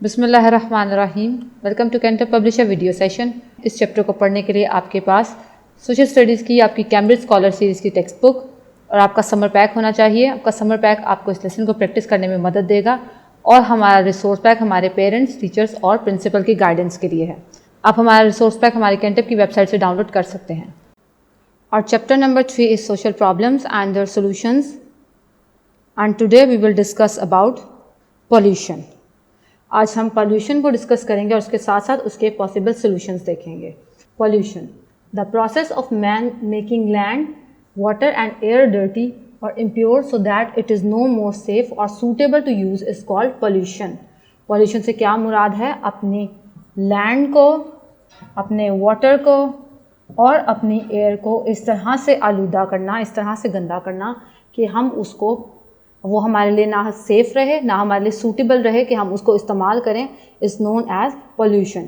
बिस्मिल्लाहिर्रहमानिर्रहीम। Welcome to Cantor publisher video session. इस chapter को पढ़ने के लिए आपके पास सोशल स्टडीज़ की आपकी कैम्ब्रिज स्कॉलर सीरीज़ की टेक्स्ट बुक और आपका समर पैक होना चाहिए। आपका समर पैक आपको इस लेसन को प्रैक्टिस करने में मदद देगा और हमारा रिसोर्स पैक हमारे पेरेंट्स, टीचर्स और प्रिंसिपल की गाइडेंस के लिए है। आप हमारा रिसोर्स पैक हमारी कैंटर की वेबसाइट से डाउनलोड कर सकते हैं। और chapter number 3 is social problems and their solutions and today we will discuss about pollution. आज हम पॉल्यूशन को डिस्कस करेंगे और उसके साथ साथ उसके पॉसिबल सॉल्यूशंस देखेंगे। Pollution, the process of man making land, water and air dirty और impure so that it is no more safe और suitable to use is called pollution. Pollution से क्या मुराद है? अपनी लैंड को, अपने वाटर को और अपनी एयर को इस तरह से आलूदा करना, इस तरह से गंदा करना कि हम उसको, वो हमारे लिए ना सेफ़ रहे ना हमारे लिए सूटेबल रहे कि हम उसको इस्तेमाल करें, इज़ नोन एज पॉल्यूशन।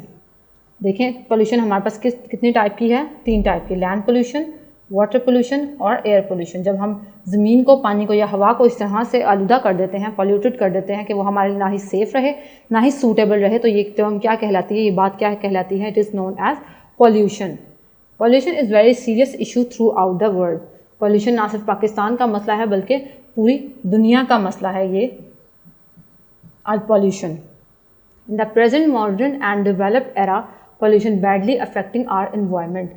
देखें, पॉल्यूशन हमारे पास कितनी टाइप की है? 3 टाइप की, लैंड पॉल्यूशन, वाटर पॉल्यूशन और एयर पॉल्यूशन। जब हम ज़मीन को, पानी को या हवा को इस तरह से आलूदा कर देते हैं, पॉल्यूटेड कर देते हैं कि वो हमारे लिए ना ही सेफ़ रहे ना ही सूटेबल रहे, तो ये टर्म क्या कहलाती है, ये बात क्या कहलाती है? It is known as pollution. Pollution is very serious issue throughout the world. Pollution ना सिर्फ पाकिस्तान का मसला है बल्कि पूरी दुनिया का मसला है ये आज pollution. In the present modern and developed era pollution badly affecting our environment.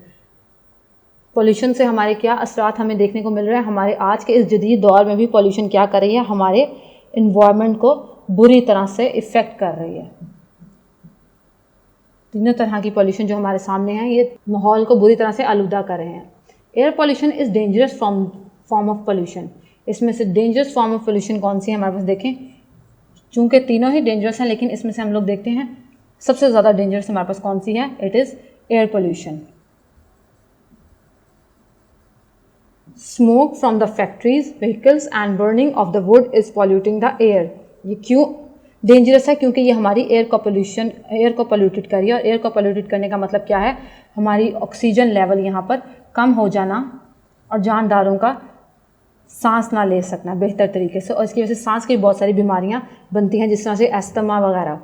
Pollution से हमारे क्या असरात हमें देखने को मिल रहे हैं? हमारे आज के इस जदीद दौर में भी पॉल्यूशन क्या कर रही है? हमारे एनवायरनमेंट को बुरी तरह से इफ़ेक्ट कर रही है। तीनों तरह की पॉल्यूशन जो हमारे सामने हैं ये माहौल को बुरी तरह से आलूदा कर रहे हैं। Air pollution is dangerous form of pollution. इसमें से डेंजरस फॉर्म ऑफ पॉल्यूशन कौन सी है हमारे पास? देखें, चूँकि तीनों ही डेंजरस हैं लेकिन इसमें से हम लोग देखते हैं सबसे ज़्यादा डेंजरस हमारे पास कौन सी है? It is air pollution. Smoke from the factories, vehicles and burning of the wood is polluting the air. ये क्यों डेंजरस है? क्योंकि ये हमारी एयर को पोल्यूटेड कर रही है। और एयर को पोल्यूटेड करने का मतलब क्या है? हमारी ऑक्सीजन लेवल यहाँ पर कम हो जाना और जानदारों का सांस ना ले सकना बेहतर तरीके से, और इसकी वजह से सांस की बहुत सारी बीमारियां बनती हैं, जिस तरह से एस्थमा वगैरह।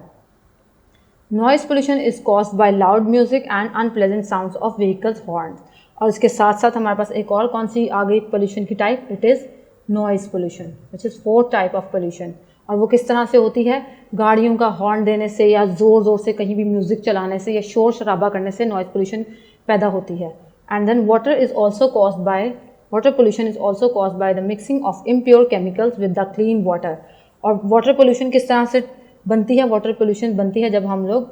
Noise pollution is caused bye loud music and unpleasant sounds of vehicles horn. और इसके साथ साथ हमारे पास एक और कौन सी आ गई पॉल्यूशन की type? It is noise pollution, which is 4 type of pollution. और वो किस तरह से होती है? गाड़ियों का हॉर्न देने से या ज़ोर ज़ोर से कहीं भी म्यूज़िक चलाने से या शोर शराबा करने से नॉइज़ पोल्यूशन पैदा होती है। And then Water pollution is also caused by the mixing of impure chemicals with the clean water। और वाटर पोल्यूशन किस तरह से बनती है? वाटर पोल्यूशन बनती है जब हम लोग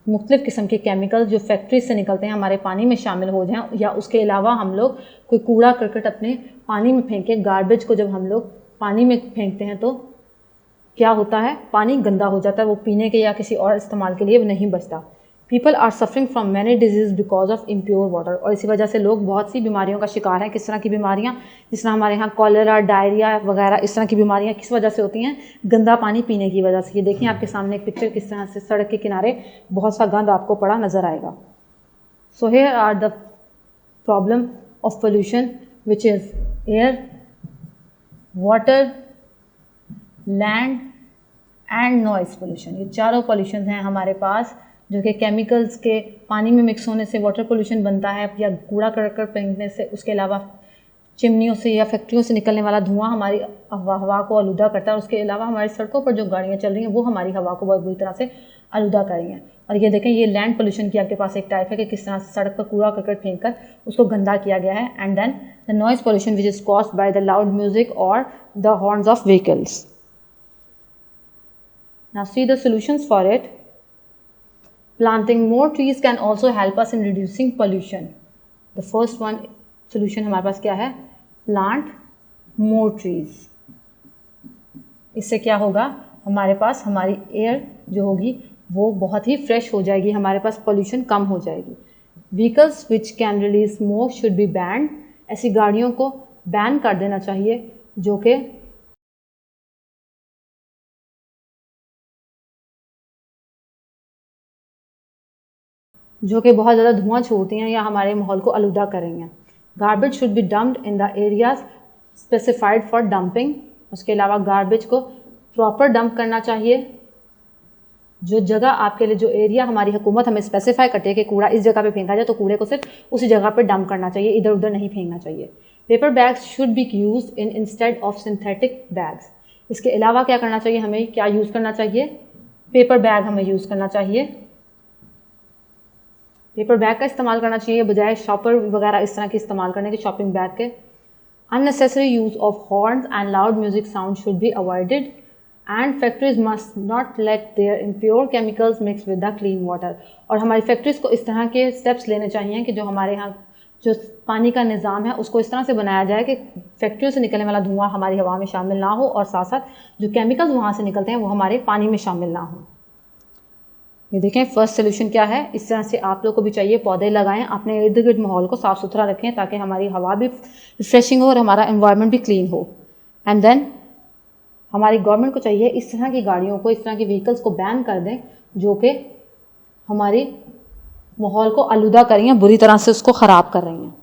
मुख्तलिफ़ किस्म के केमिकल्स जो फैक्ट्री से निकलते हैं हमारे पानी में शामिल हो जाएं, या उसके अलावा हम लोग कोई कूड़ा करकट अपने पानी में फेंकें। गार्बेज को जब हम लोग पानी में फेंकते हैं तो क्या होता है? पानी गंदा हो जाता है, वो पीने के या किसी और इस्तेमाल के लिए नहीं बचता। People are suffering from many disease because of impure water. और इसी वजह से लोग बहुत सी बीमारियों का शिकार हैं। किस तरह की बीमारियां? जिस तरह हमारे यहाँ कॉलेरा, डायरिया वगैरह, इस तरह की बीमारियां किस वजह से होती हैं? गंदा पानी पीने की वजह से। ये देखिए आपके सामने एक पिक्चर, किस तरह से सड़क के किनारे बहुत सा गंद आपको पड़ा नज़र आएगा। So here are the problem of pollution which is air, water, land and noise pollution. ये चारों पॉल्यूशन हैं हमारे पास जो कि केमिकल्स के पानी में मिक्स होने से वाटर पोल्यूशन बनता है, या कूड़ा करकट फेंकने से, उसके अलावा चिमनियों से या फैक्ट्रियों से निकलने वाला धुआं हमारी हवा को आलूदा करता है। उसके अलावा हमारी सड़कों पर जो गाड़ियाँ चल रही हैं वो हमारी हवा को बहुत बुरी तरह से आलूदा कर रही हैं। और ये देखें, ये लैंड पोल्यूशन की आपके पास एक टाइप है कि किस तरह से सड़क पर कूड़ा करकट फेंक कर उसको गंदा किया गया है। And then the noise pollution which is caused by the loud music और the horns of vehicles. Now see the solutions for it. Planting more trees can also help us in reducing pollution. The first one solution हमारे पास क्या है? Plant more trees। इससे क्या होगा? हमारे पास हमारी air जो होगी वो बहुत ही फ्रेश हो जाएगी, हमारे पास pollution कम हो जाएगी। Vehicles which can release smoke should be banned। ऐसी गाड़ियों को बैन कर देना चाहिए जो कि बहुत ज़्यादा धुआं छोड़ती हैं या हमारे माहौल को आलूदा कर रही हैं। Garbage should be dumped in the areas specified for dumping. उसके अलावा गार्बेज को प्रॉपर डंप करना चाहिए जो जगह आपके लिए, जो एरिया हमारी हुकूमत हमें स्पेसिफाई करती है कि कूड़ा इस जगह पे फेंका जाए, तो कूड़े को सिर्फ उसी जगह पे डंप करना चाहिए, इधर उधर नहीं फेंकना चाहिए। Paper bags should be use instead of synthetic bags. इसके अलावा क्या करना चाहिए, हमें क्या यूज़ करना चाहिए, पेपर बैग हमें यूज़ करना चाहिए। पेपर बैग का इस्तेमाल करना चाहिए बजाय शॉपर वगैरह इस तरह के इस्तेमाल करने के, शॉपिंग बैग के। Unnecessary use of horns and loud music sound should be avoided and factories must not let their impure chemicals mix with the clean water. और हमारी फैक्ट्रीज को इस तरह के स्टेप्स लेने चाहिए कि जो हमारे यहाँ जो पानी का निज़ाम है उसको इस तरह से बनाया जाए कि फैक्ट्रियों से निकलने वाला धुआं हमारी हवा में शामिल ना हो, और साथ साथ जो केमिकल्स वहाँ से निकलते हैं वो हमारे पानी में शामिल ना हो। ये देखें फर्स्ट सोल्यूशन क्या है। इस तरह से आप लोग को भी चाहिए पौधे लगाएं, अपने इर्द गिर्द माहौल को साफ़ सुथरा रखें ताकि हमारी हवा भी रिफ्रेशिंग हो और हमारा एनवायरनमेंट भी क्लीन हो। एंड देन हमारी गवर्नमेंट को चाहिए इस तरह की गाड़ियों को, इस तरह की व्हीकल्स को बैन कर दें जो कि हमारी माहौल को आलूदा कर रही हैं, बुरी तरह से उसको ख़राब कर रही हैं।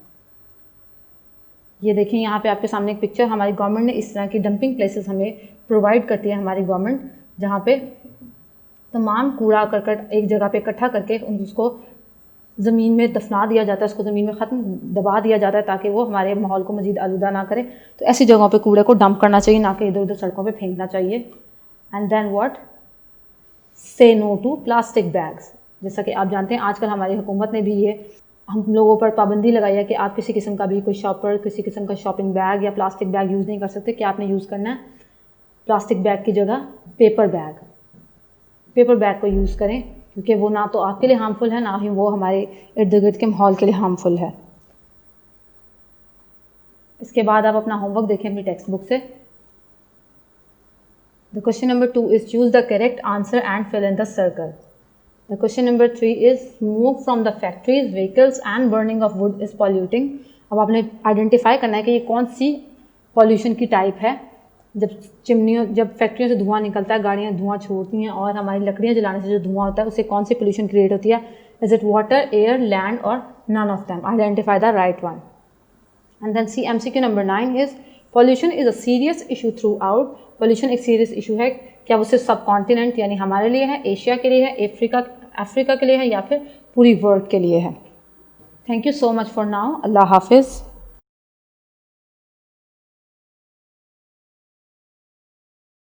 ये देखें यहाँ पे आपके सामने एक पिक्चर, हमारी गवर्नमेंट ने इस तरह की डंपिंग प्लेसेस हमें प्रोवाइड करती है हमारी गवर्नमेंट, जहाँ पे तमाम कूड़ा करकट एक जगह पे इकट्ठा करके उसको ज़मीन में दफना दिया जाता है, उसको ज़मीन में ख़त्म दबा दिया जाता है ताकि वो हमारे माहौल को मज़ीद आलूदा ना करे। तो ऐसी जगहों पे कूड़े को डंप करना चाहिए, ना कि इधर उधर सड़कों पे फेंकना चाहिए। एंड देन व्हाट, से नो टू प्लास्टिक बैग्स। जैसा कि आप जानते हैं आजकल हमारी हुकूमत ने भी ये हम लोगों पर पाबंदी लगाई है कि आप किसी किस्म का भी कोई शॉपर, किसी किस्म का शॉपिंग बैग या प्लास्टिक बैग यूज़ नहीं कर सकते। कि आपने यूज़ करना है प्लास्टिक बैग की जगह पेपर बैग, पेपर बैग को यूज़ करें, क्योंकि वो ना तो आपके लिए हार्मफुल है, ना ही वो हमारे इर्द गिर्द के माहौल के लिए हार्मफुल है। इसके बाद आप अपना होमवर्क देखें अपनी टेक्स्ट बुक से। The question number 2 is choose the correct answer and fill in the circle. The question number 3 is smoke from the factories, vehicles and burning of wood is polluting. अब आपने identify करना है कि ये कौन सी pollution की type है। जब फैक्ट्रियों से धुआं निकलता है, गाड़ियाँ धुआं छोड़ती हैं और हमारी लकड़ियाँ जलाने से जो धुआं होता है उससे कौन सी पोल्यूशन क्रिएट होती है। Is it water, air, land और none of them. Identify the right one. And then see MCQ number 9 is pollution is a serious issue throughout. Pollution एक सीरियस इशू है, क्या वो सिर्फ सब कॉन्टिनेंट यानी हमारे लिए है, एशिया के लिए है, अफ्रीका के लिए है, या फिर पूरी वर्ल्ड के लिए है। Thank you so much for now. अल्लाह हाफिज़।